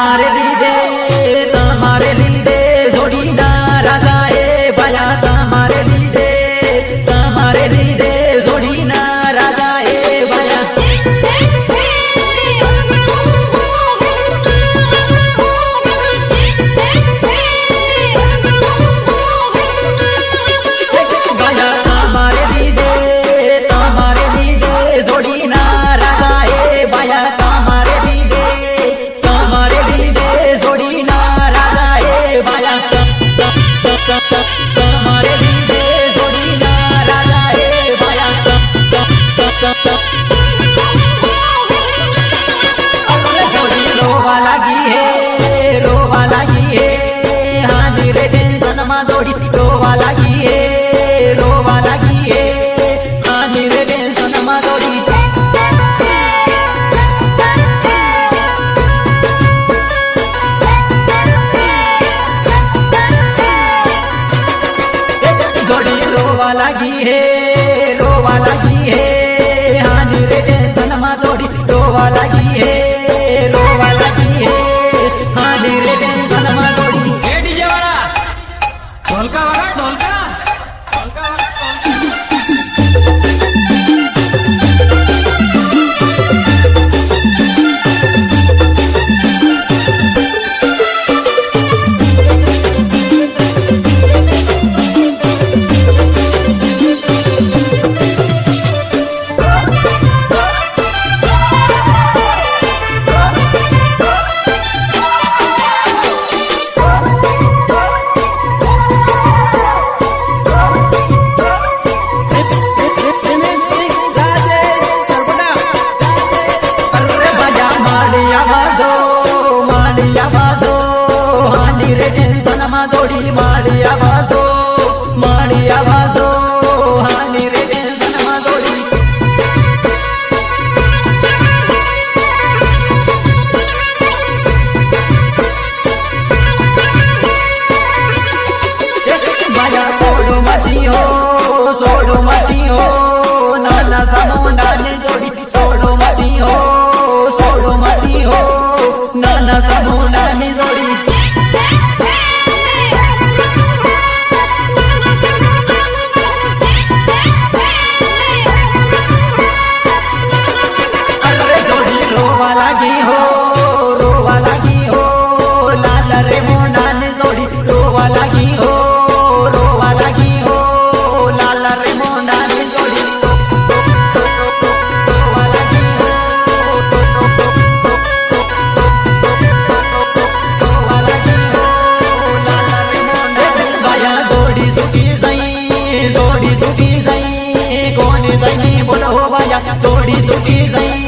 તમારે લીધે જોડીના રાજા એ ભયા તમારે લીધે જોડીના રાજા એ ભયા તમારે લીધે જોડીના રાજા એ ભયા તમારે લીધે જોડીના રાજા એ ભયા તમારે લીધે જોડીના રાજા એ ભયા જોડી રોવા લાગી હે હાજી રે ટેન્શનમાં જોડી રોવા લાગી હે હાજી રે ટેન્શનમાં જોડી रोवा लगी है हानि रे टेंशन में थोड़ी रोवा लगी है हानि रे टेंशन में थोड़ी डीजे वाला ढोलका हानि रे टेंशन में थोड़ी माड़ी आवाजो हानि रे टेंशन में थोड़ी भया सोडो मती हो नाना समुंडा ने जोड़ी सोडो मती हो नाना समुंडा ने जोड़ी रोवा लगी हो लाल रे मोंडा ने जोड़ी रोवा लगी हो लाल रे मोंडा ने जोड़ी भया जोड़ी सुखी जई कोने जई बोलो भया जोड़ी सुखी जई